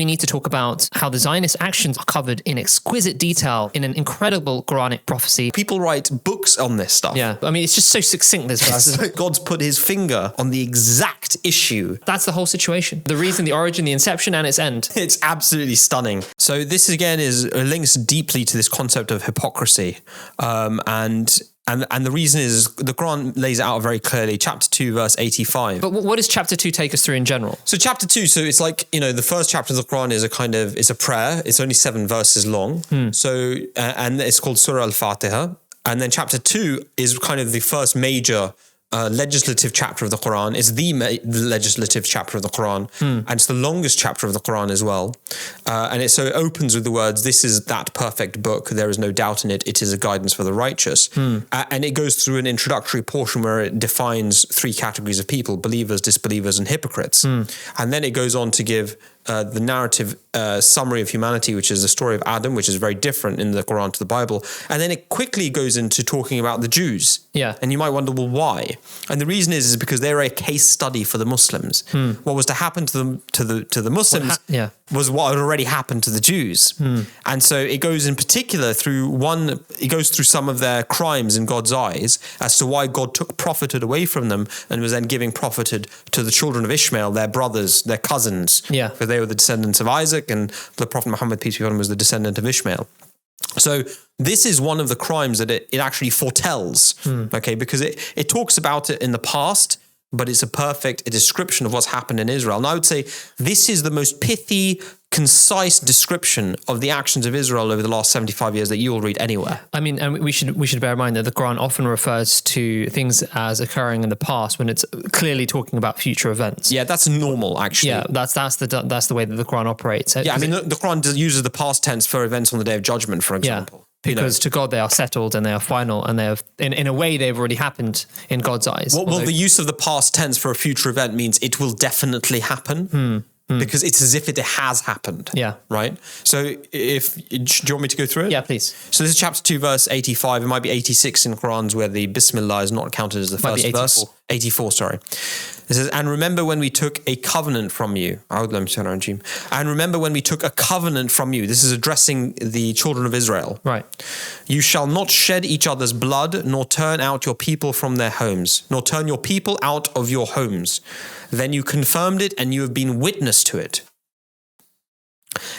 we need to talk about how the Zionist actions are covered in exquisite detail in an incredible Quranic prophecy. People write books on this stuff. Yeah, I mean, it's just so succinct, this verse. God's put his finger on the exact issue. That's the whole situation. The reason, the origin, the inception, and its end. It's absolutely stunning. So this again is links deeply to this concept of hypocrisy. And the reason is the Quran lays it out very clearly. Chapter 2, verse 85. But what does chapter 2 take us through in general? So chapter 2, so it's like, the first chapter of the Quran is it's a prayer. It's only 7 verses long. So, and it's called Surah Al-Fatiha. And then chapter 2 is kind of the first major legislative chapter of the Quran. It's the legislative chapter of the Quran, and it's the longest chapter of the Quran as well. And it opens with the words, "This is that perfect book. There is no doubt in it. It is a guidance for the righteous." And it goes through an introductory portion where it defines 3 categories of people: believers, disbelievers, and hypocrites. And then it goes on to give the narrative summary of humanity, which is the story of Adam, which is very different in the Quran to the Bible. And then it quickly goes into talking about the Jews. Yeah. And you might wonder, well, why? And the reason is because they're a case study for the Muslims. What was to happen to them, to the Muslims was what had already happened to the Jews. And so it goes in particular it goes through some of their crimes in God's eyes as to why God took profited away from them and was then giving profited to the children of Ishmael, their brothers, their cousins. Yeah. Because they were the descendants of Isaac, and the Prophet Muhammad, peace be upon him, was the descendant of Ishmael. So this is one of the crimes that it actually foretells, okay, because it talks about it in the past, but it's a perfect description of what's happened in Israel. And I would say this is the most pithy, concise description of the actions of Israel over the last 75 years that you will read anywhere. I mean, and we should bear in mind that the Quran often refers to things as occurring in the past when it's clearly talking about future events. Yeah, that's normal, actually. Yeah, that's the way that the Quran operates. Yeah, I mean, the Quran uses the past tense for events on the Day of Judgment, for example. Yeah. Because to God they are settled and they are final, and they have, in a way, they've already happened in God's eyes. Well, the use of the past tense for a future event means it will definitely happen. Because it's as if it has happened. Yeah. Right? So do you want me to go through it? Yeah, please. So this is chapter 2, verse 85. It might be 86 in Qurans where the Bismillah is not counted as the first verse. 84, sorry. It says, "And remember when we took a covenant from you." And remember when we took a covenant from you. This is addressing the children of Israel. Right. "You shall not shed each other's blood, nor turn out your people from their homes, nor turn your people out of your homes. Then you confirmed it, and you have been witness to it.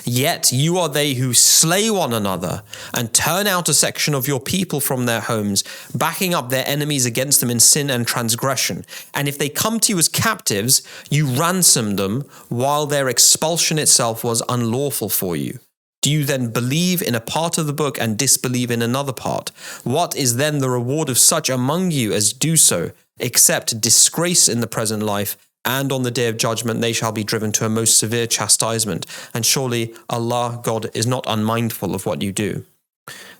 Yet you are they who slay one another and turn out a section of your people from their homes, backing up their enemies against them in sin and transgression. And if they come to you as captives, you ransom them while their expulsion itself was unlawful for you. Do you then believe in a part of the book and disbelieve in another part? What is then the reward of such among you as do so, except disgrace in the present life? And on the day of judgment, they shall be driven to a most severe chastisement. And surely Allah, God, is not unmindful of what you do."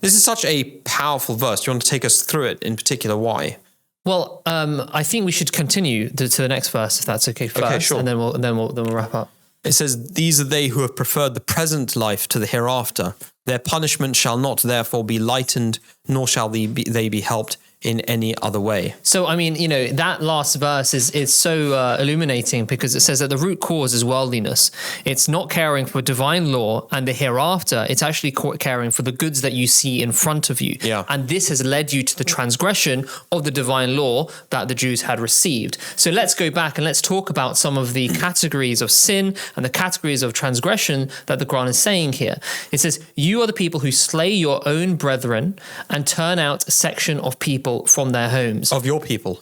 This is such a powerful verse. Do you want to take us through it in particular? Why? Well, I think we should continue to the next verse, if that's okay first. Okay, sure. And then we'll wrap up. It says, "These are they who have preferred the present life to the hereafter. Their punishment shall not therefore be lightened, nor shall they be helped in any other way." So, I mean, that last verse is so illuminating, because it says that the root cause is worldliness. It's not caring for divine law and the hereafter. It's actually caring for the goods that you see in front of you. Yeah. And this has led you to the transgression of the divine law that the Jews had received. So let's go back and let's talk about some of the categories of sin and the categories of transgression that the Quran is saying here. It says, "You are the people who slay your own brethren and turn out a section of people from their homes." Of your people.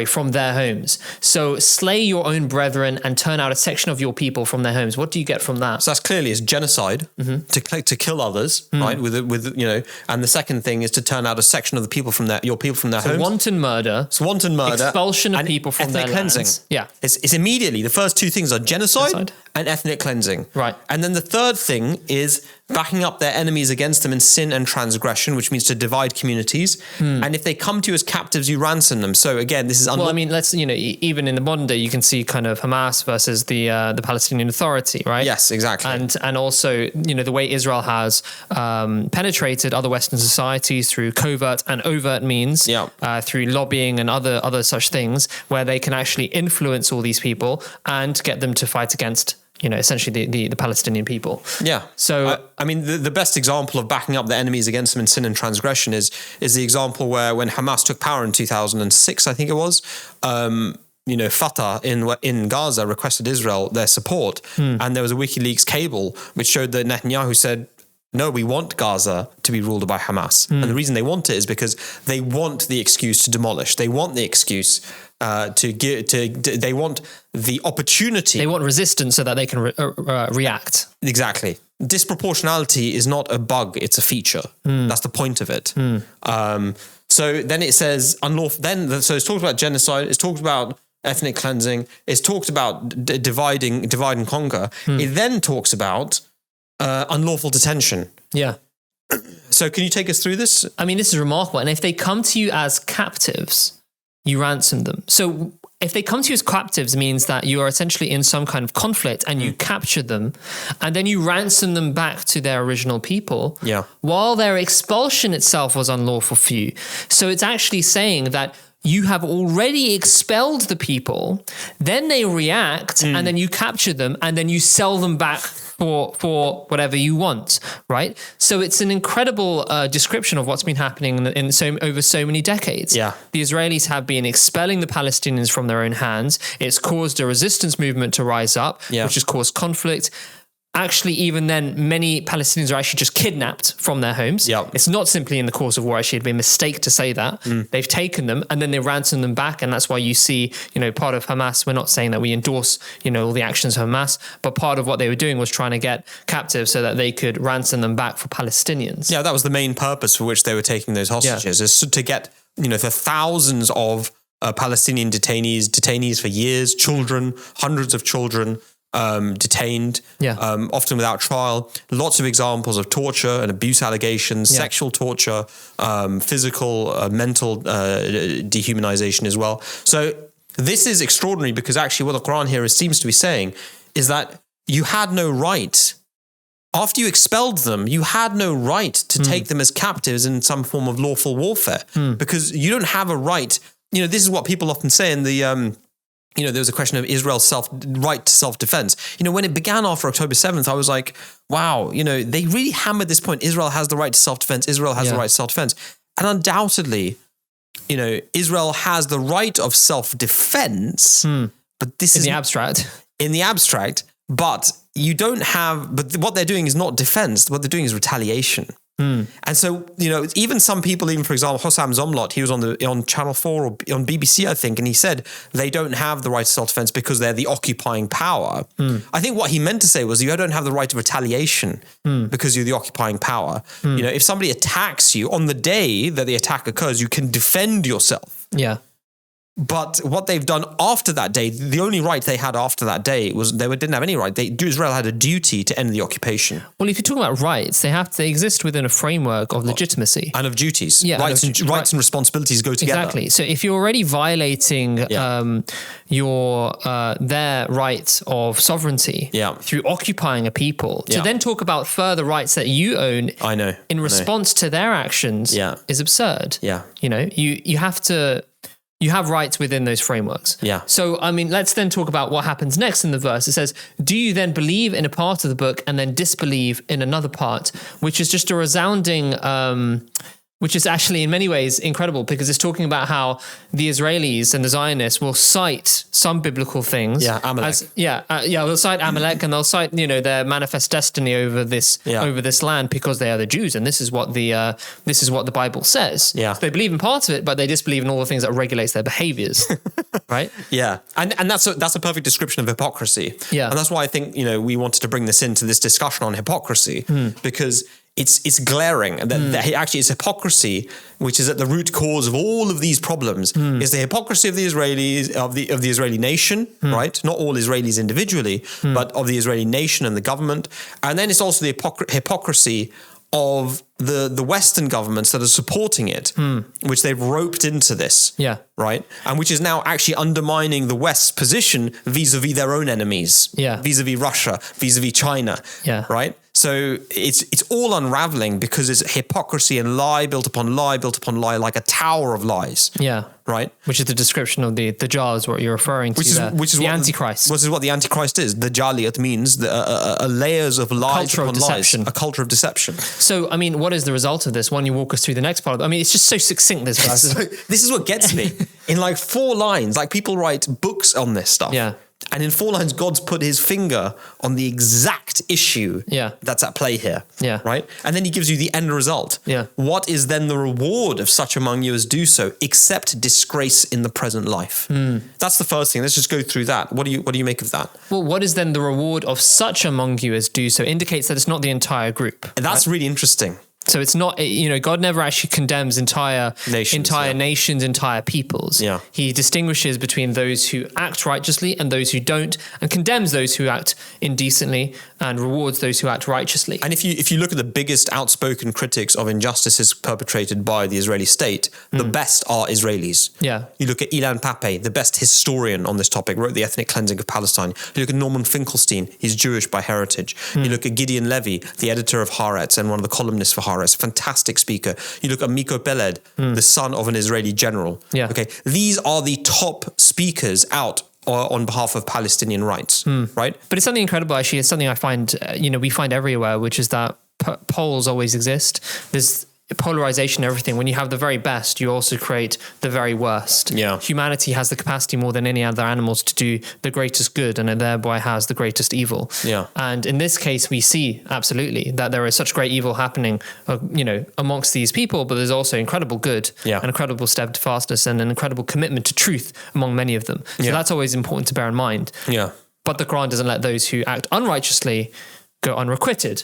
From their homes. So slay your own brethren and turn out a section of your people from their homes. What do you get from that? So that's clearly is genocide, to kill others, right? And the second thing is to turn out a section of the people from your people from their homes. Wanton murder. It's wanton murder. Expulsion of people from their cleansing. lands. Yeah. It's immediately, the first 2 things are genocide and ethnic cleansing. Right. And then the third thing is backing up their enemies against them in sin and transgression, which means to divide communities. And if they come to you as captives, you ransom them. So again, this is well, I mean, let's even in the modern day, you can see kind of Hamas versus the Palestinian Authority, right? Yes, exactly. And also the way Israel has penetrated other Western societies through covert and overt means, through lobbying and other such things, where they can actually influence all these people and get them to fight against essentially the Palestinian people. Yeah. So I mean, the best example of backing up the enemies against them in sin and transgression is the example where when Hamas took power in 2006, I think it was, Fatah in Gaza requested Israel their support. And there was a WikiLeaks cable which showed that Netanyahu said, no, we want Gaza to be ruled by Hamas. And the reason they want it is because they want the excuse to demolish. They want the excuse they want the opportunity. They want resistance so that they can react. Exactly. Disproportionality is not a bug, it's a feature. That's the point of it. So then it says unlawful. So it's talked about genocide. It's talked about ethnic cleansing. It's talked about divide and conquer. It then talks about unlawful detention. Yeah. So can you take us through this? I mean, this is remarkable. And if they come to you as captives, you ransom them. So if they come to you as captives, means that you are essentially in some kind of conflict and you capture them and then you ransom them back to their original people. Yeah. While their expulsion itself was unlawful for you. So it's actually saying that you have already expelled the people, then they react and then you capture them and then you sell them back for whatever you want, right? So it's an incredible description of what's been happening over so many decades. Yeah. The Israelis have been expelling the Palestinians from their own hands. It's caused a resistance movement to rise up, which has caused conflict. Actually, even then, many Palestinians are actually just kidnapped from their homes. Yep. It's not simply in the course of war. Actually, it'd be a mistake to say that. They've taken them and then they ransom them back. And that's why you see, part of Hamas, we're not saying that we endorse, all the actions of Hamas, but part of what they were doing was trying to get captives so that they could ransom them back for Palestinians. Yeah, that was the main purpose for which they were taking those hostages, is to get, the thousands of Palestinian detainees for years, children, hundreds of children, detained, often without trial. Lots of examples of torture and abuse allegations, sexual torture, physical, mental dehumanization as well. So this is extraordinary because actually what the Quran here seems to be saying is that you had no right, after you expelled them, you had no right to take them as captives in some form of lawful warfare because you don't have a right. This is what people often say in the there was a question of Israel's right to self-defense. When it began after October 7th, I was like, wow, they really hammered this point. Israel has the right to self-defense. Israel has the right to self-defense. And undoubtedly, Israel has the right of self-defense, but this is... In the abstract, but you don't have... But what they're doing is not defense. What they're doing is retaliation. And so, even some people, even for example, Hossam Zomlot, he was on Channel 4 or on BBC, I think, and he said they don't have the right to self-defense because they're the occupying power. I think what he meant to say was you don't have the right of retaliation because you're the occupying power. If somebody attacks you on the day that the attack occurs, you can defend yourself. Yeah. But what they've done after that day, the only right they had after that day was they didn't have any right. Israel had a duty to end the occupation. Well, if you're talking about rights, they exist within a framework of legitimacy. And of duties. Yeah, rights and responsibilities go together. Exactly. So if you're already violating their right of sovereignty through occupying a people, to then talk about further rights that you own in response to their actions is absurd. Yeah. You have rights within those frameworks. Yeah. So, let's then talk about what happens next in the verse. It says, do you then believe in a part of the book and then disbelieve in another part, which is just a resounding, which is actually in many ways incredible because it's talking about how the Israelis and the Zionists will cite some biblical things. Yeah, Amalek. They'll cite Amalek and they'll cite, their manifest destiny over this land because they are the Jews, and this is what the Bible says. Yeah. So they believe in part of it, but they disbelieve in all the things that regulates their behaviors. Right? Yeah. And that's a perfect description of hypocrisy. Yeah. And that's why I think, we wanted to bring this into this discussion on hypocrisy because it's glaring that actually it's hypocrisy which is at the root cause of all of these problems. Is the hypocrisy of the Israelis, of the Israeli nation, right? Not all Israelis individually, but of the Israeli nation and the government. And then it's also the hypocrisy of the Western governments that are supporting it, which they've roped into this, right? And which is now actually undermining the West's position vis-a-vis their own enemies, vis-a-vis Russia, vis-a-vis China, right? So it's all unraveling because it's hypocrisy and lie built upon lie built upon lie, like a tower of lies. Yeah. Right. Which is the description of the Dajjal is what you're referring to. Which is the Antichrist. Which is what the Antichrist is. The Jaliyat means layers of lies upon lies. A culture of deception. So, I mean, what is the result of this? Why don't you walk us through the next part of it? I mean, it's just so succinct, this verse. So, this is what gets me. In like 4 lines, like people write books on this stuff. Yeah. And in 4 lines, God's put his finger on the exact issue that's at play here. Yeah. Right? And then he gives you the end result. Yeah. What is then the reward of such among you as do so, except disgrace in the present life? That's the first thing. Let's just go through that. What do you make of that? Well, what is then the reward of such among you as do so? Indicates that it's not the entire group. And that's really interesting. So it's not, God never actually condemns entire nations, entire peoples. Yeah. He distinguishes between those who act righteously and those who don't, and condemns those who act indecently and rewards those who act righteously. And if you look at the biggest outspoken critics of injustices perpetrated by the Israeli state, the best are Israelis. Yeah. You look at Ilan Pappé, the best historian on this topic, wrote The Ethnic Cleansing of Palestine. You look at Norman Finkelstein, he's Jewish by heritage. You look at Gideon Levy, the editor of Haaretz and one of the columnists for Haaretz, fantastic speaker. You look at Miko Peled, the son of an Israeli general. Yeah. Okay, these are the top speakers out on behalf of Palestinian rights, right? But it's something incredible, actually. It's something I find, we find everywhere, which is that poles always exist. There's polarization, everything. When you have the very best, you also create the very worst. Yeah. Humanity has the capacity more than any other animals to do the greatest good, and it thereby has the greatest evil. Yeah. And in this case, we see absolutely that there is such great evil happening, amongst these people, but there's also incredible good, and incredible steadfastness and an incredible commitment to truth among many of them. So that's always important to bear in mind. Yeah. But the Quran doesn't let those who act unrighteously go unrequited,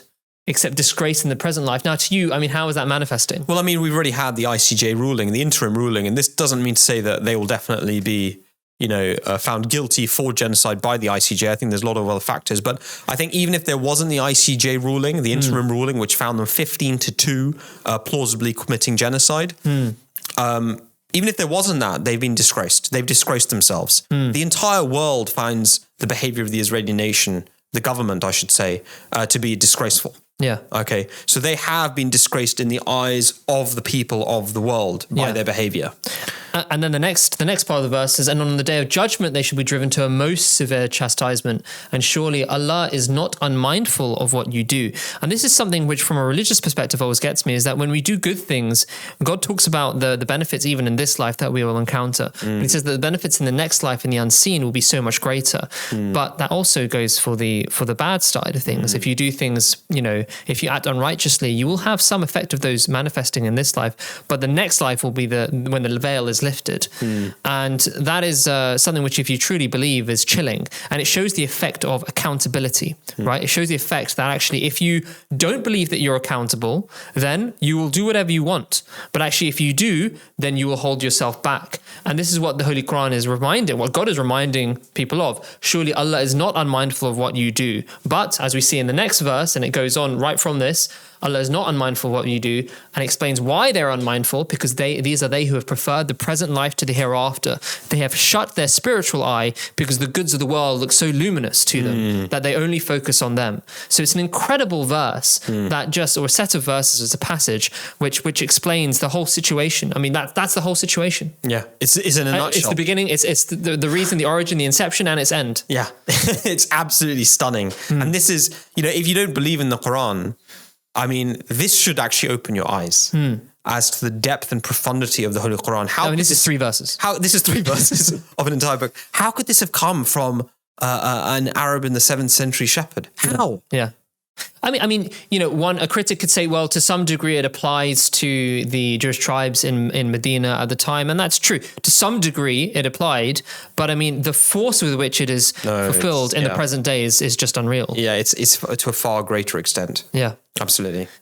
except disgrace in the present life. Now, to you, I mean, how is that manifesting? Well, I mean, we've already had the ICJ ruling, the interim ruling, and this doesn't mean to say that they will definitely be, found guilty for genocide by the ICJ. I think there's a lot of other factors, but I think even if there wasn't the ICJ ruling, the interim ruling, which found them 15-2 plausibly committing genocide, even if there wasn't that, they've been disgraced. They've disgraced themselves. The entire world finds the behavior of the Israeli nation, the government, I should say, to be disgraceful. Yeah. Okay. So they have been disgraced in the eyes of the people of the world by their behavior. And then the next part of the verse is, and on the day of judgment, they shall be driven to a most severe chastisement. And surely Allah is not unmindful of what you do. And this is something which from a religious perspective always gets me, is that when we do good things, God talks about the benefits even in this life that we will encounter. But he says that the benefits in the next life in the unseen will be so much greater. But that also goes for the bad side of things. If you do things, if you act unrighteously, you will have some effect of those manifesting in this life. But the next life will be when the veil is lifted. And that is something which, if you truly believe, is chilling. And it shows the effect of accountability, right? It shows the effect that actually, if you don't believe that you're accountable, then you will do whatever you want. But actually, if you do, then you will hold yourself back. And this is what the Holy Quran is reminding, what God is reminding people of. Surely Allah is not unmindful of what you do. But as we see in the next verse, and it goes on right from this, Allah is not unmindful of what you do, and explains why they're unmindful, because these are they who have preferred the present life to the hereafter. They have shut their spiritual eye because the goods of the world look so luminous to them that they only focus on them. So it's an incredible verse or a set of verses, it's a passage which explains the whole situation. I mean, that's the whole situation. Yeah, it's in a nutshell. It's the beginning, it's the reason, the origin, the inception, and its end. Yeah, it's absolutely stunning. And this is, if you don't believe in the Quran, I mean, this should actually open your eyes as to the depth and profundity of the Holy Quran. This is 3 verses. This is 3 verses of an entire book. How could this have come from an Arab in the 7th century shepherd? How? Yeah. I mean, a critic could say, well, to some degree it applies to the Jewish tribes in Medina at the time, and that's true. To some degree it applied, but I mean, the force with which it is fulfilled in the present day is just unreal. Yeah, it's to a far greater extent. Yeah. Absolutely.